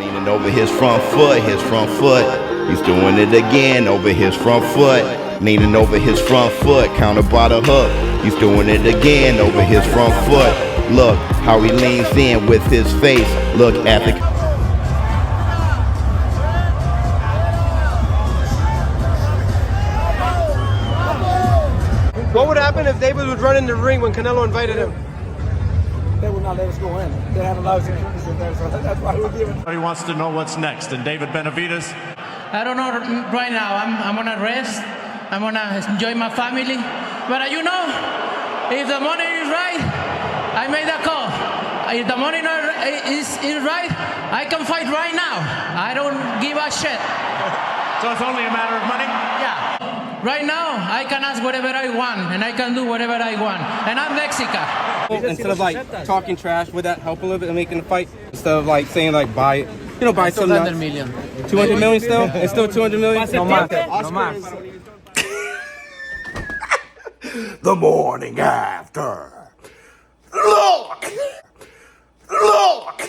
Leaning over his front foot, He's doing it again over his front foot. Leaning over his front foot, counter by the hook. He's doing it again over his front foot. Look how he leans in with his face. Look at the... What would happen if David would run in the ring when Canelo invited him? They would not let us go in. They have a lot of security in there, so that's why we're giving. He wants to know what's next. And David Benavidez? I don't know right now. I'm gonna rest. I'm gonna enjoy my family. But you know, if the money is right, I made that call. If the money is right, I can fight right now. I don't give a shit. So it's only a matter of money? Yeah. Right now, I can ask whatever I want, and I can do whatever I want. And I'm Mexican. Instead of like talking trash, would that help a little bit in making the fight? Instead of like saying like buy, buy some 200 million. 200 million still? It's still 200 million? No más. No más. The morning after. Look! Look!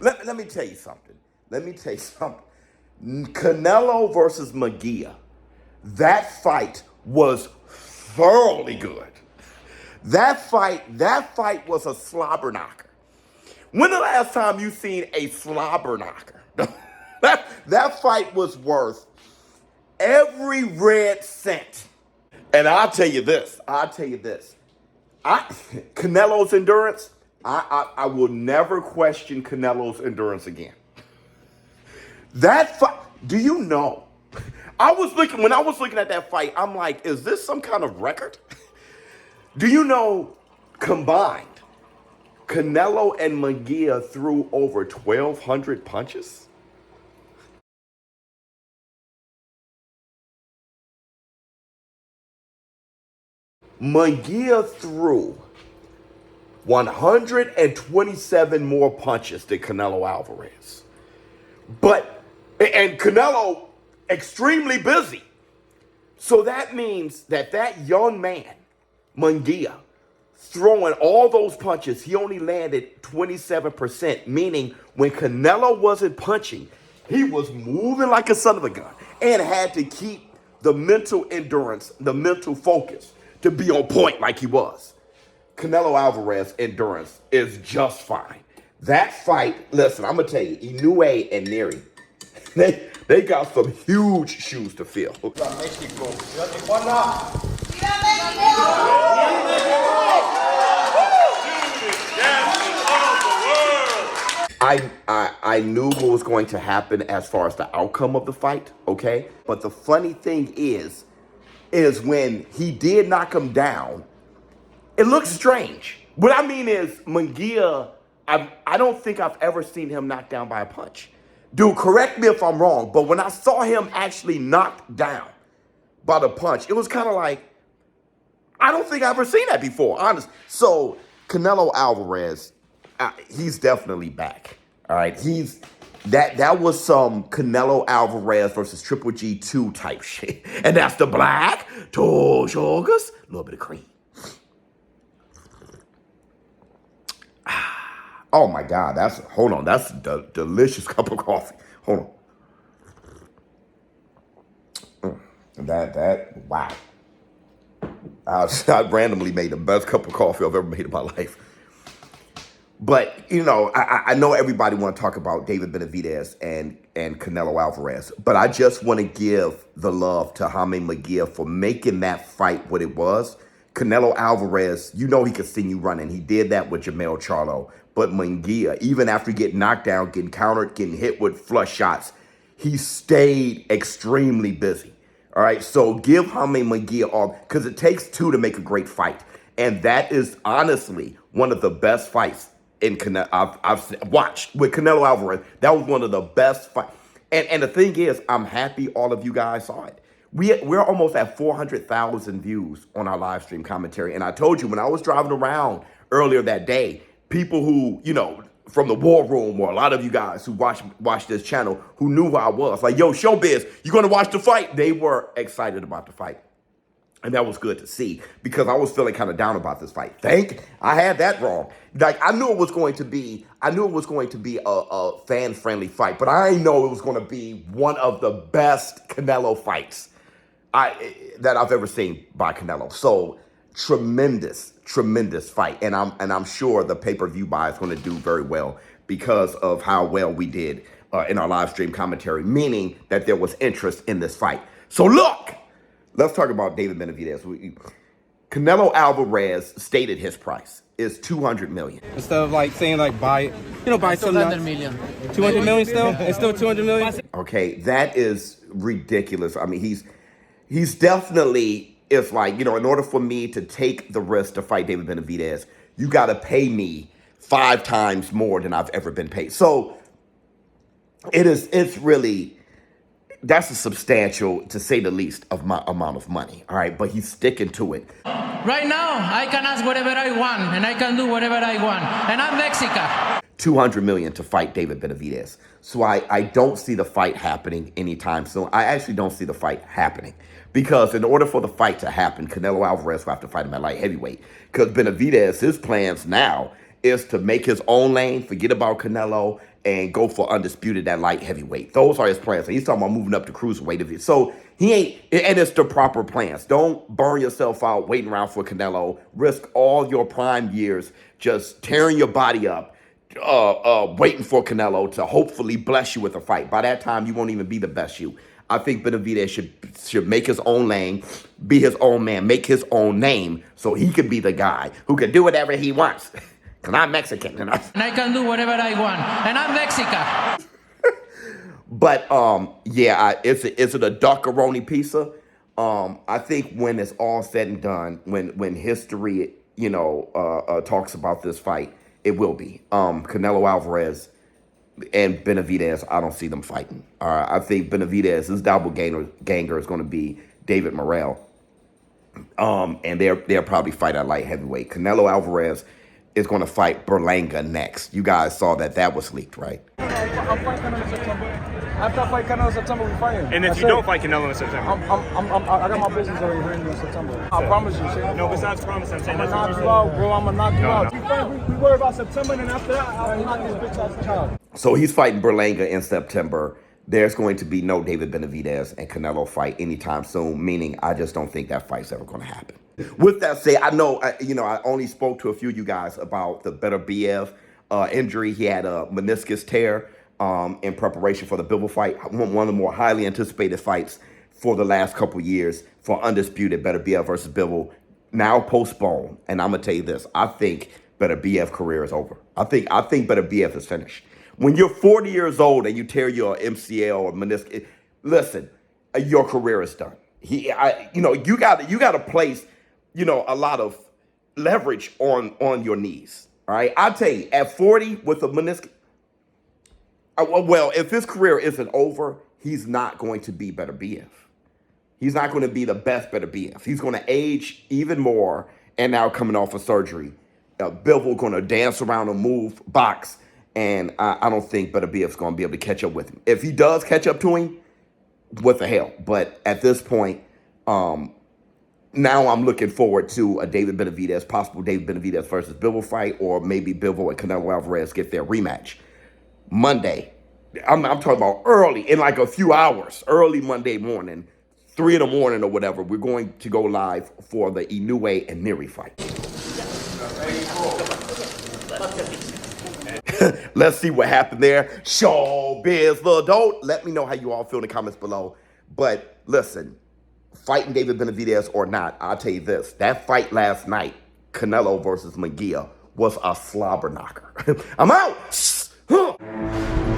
Let me tell you something. Canelo versus Munguia. That fight was thoroughly good. That fight was a slobber knocker. When the last time you seen a slobber knocker? that fight was worth every red cent. And I'll tell you this. Canelo's endurance, I will never question Canelo's endurance again. That fight, do you know? When I was looking at that fight, I'm like, is this some kind of record? Do you know, combined, Canelo and Munguia threw over 1,200 punches? Munguia threw 127 more punches than Canelo Alvarez. And Canelo, extremely busy. So that means that young man, Munguia, throwing all those punches, he only landed 27%, meaning when Canelo wasn't punching, he was moving like a son of a gun and had to keep the mental endurance, the mental focus to be on point like he was. Canelo Alvarez endurance is just fine. That fight, listen, I'm going to tell you, Inoue and Neri, they got some huge shoes to fill. I knew what was going to happen as far as the outcome of the fight, okay? But the funny thing is when he did knock him down, it looks strange. What I mean is, Munguia, I don't think I've ever seen him knocked down by a punch. Dude, correct me if I'm wrong, but when I saw him actually knocked down by the punch, it was kind of like, I don't think I've ever seen that before, honest. So, Canelo Alvarez, he's definitely back, all right? That was some Canelo Alvarez versus Triple G 2 type shit. And that's the black, two sugars, a little bit of cream. Oh my God, that's a delicious cup of coffee. Hold on. Wow. I randomly made the best cup of coffee I've ever made in my life. But, I know everybody want to talk about David Benavidez and Canelo Alvarez, but I just want to give the love to Jaime Munguia for making that fight what it was. Canelo Alvarez, he could continue running. He did that with Jermell Charlo. But Munguia, even after getting knocked down, getting countered, getting hit with flush shots, he stayed extremely busy. All right, so give Jaime Munguia all, because it takes two to make a great fight. And that is honestly one of the best fights I've watched with Canelo Alvarez. That was one of the best fights. And the thing is, I'm happy all of you guys saw it. We're almost at 400,000 views on our live stream commentary. And I told you, when I was driving around earlier that day, people who, from the war room, or a lot of you guys who watch this channel who knew who I was, like, yo, ShowBizz, you going to watch the fight? They were excited about the fight. And that was good to see because I was feeling kind of down about this fight. I had that wrong. Like I knew it was going to be a fan-friendly fight, but I didn't know it was going to be one of the best Canelo fights that I've ever seen by Canelo. So tremendous fight. And I'm sure the pay-per-view buy is going to do very well because of how well we did in our live stream commentary, meaning that there was interest in this fight. So look. Let's talk about David Benavidez. Canelo Alvarez stated his price is $200 million. Instead of like saying like buy some 200 million. 200 million still? It's still 200 million? Okay, that is ridiculous. I mean, he's definitely, it's like, in order for me to take the risk to fight David Benavidez, you got to pay me 5 times more than I've ever been paid. So it's really, that's a substantial, to say the least, of my amount of money. All right, but he's sticking to it. Right now, I can ask whatever I want, and I can do whatever I want. And I'm Mexican. $200 million to fight David Benavidez. So I don't see the fight happening anytime soon. I actually don't see the fight happening. Because in order for the fight to happen, Canelo Alvarez will have to fight him at light heavyweight. Because Benavidez, his plans now is to make his own lane, forget about Canelo, and go for undisputed at light heavyweight. Those are his plans. And he's talking about moving up to cruiserweight. So he ain't, and it's the proper plans. Don't burn yourself out waiting around for Canelo. Risk all your prime years just tearing your body up, waiting for Canelo to hopefully bless you with a fight. By that time, you won't even be the best you. I think Benavidez should make his own lane, be his own man, make his own name so he can be the guy who can do whatever he wants. Because I'm Mexican. And I can do whatever I want. And I'm Mexican. But, is it a duckaroni pizza? I think when it's all said and done, when history, talks about this fight, it will be. Canelo Alvarez and Benavidez, I don't see them fighting. I think Benavidez, his doppelganger is going to be David Morrell. And they'll probably fight at light heavyweight. Canelo Alvarez is going to fight Berlanga next. You guys saw that was leaked, right? I'm fighting Canelo in September. After I fight Canelo in September, we fight him. And if you don't fight Canelo in September? I got my business over here in September. I promise you, shit. No, besides promise, I'm saying I'm that's gonna knock you out, bro. I'm gonna knock you out. We worry about September, and then after that, I'll knock this bitch out the child. So he's fighting Berlanga in September. There's going to be no David Benavidez and Canelo fight anytime soon, meaning I just don't think that fight's ever going to happen. With that said, I know, I only spoke to a few of you guys about the Beterbiev injury. He had a meniscus tear in preparation for the Bivol fight, one of the more highly anticipated fights for the last couple years for undisputed Beterbiev versus Bivol, now postponed. And I'm going to tell you this, I think Beterbiev career is over. I think Beterbiev is finished. When you're 40 years old and you tear your MCL or meniscus, listen, your career is done. You got to place, a lot of leverage on your knees. All right, I'll tell you, at 40 with a meniscus, well, if his career isn't over, he's not going to be Beterbiev. He's not going to be the best Beterbiev. He's going to age even more, and now coming off of surgery, Bivol going to dance around and move, box. And I don't think Beterbiev's going to be able to catch up with him. If he does catch up to him, what the hell? But at this point, now I'm looking forward to a possible David Benavidez versus Bivol fight, or maybe Bivol and Canelo Alvarez get their rematch Monday. I'm talking about early, in like a few hours, early Monday morning, 3 a.m. or whatever. We're going to go live for the Inoue and Neri fight. Let's see what happened there. ShowBizz, little dope. Let me know how you all feel in the comments below. But listen, fighting David Benavidez or not, I'll tell you this. That fight last night, Canelo versus Munguia, was a slobber knocker. I'm out.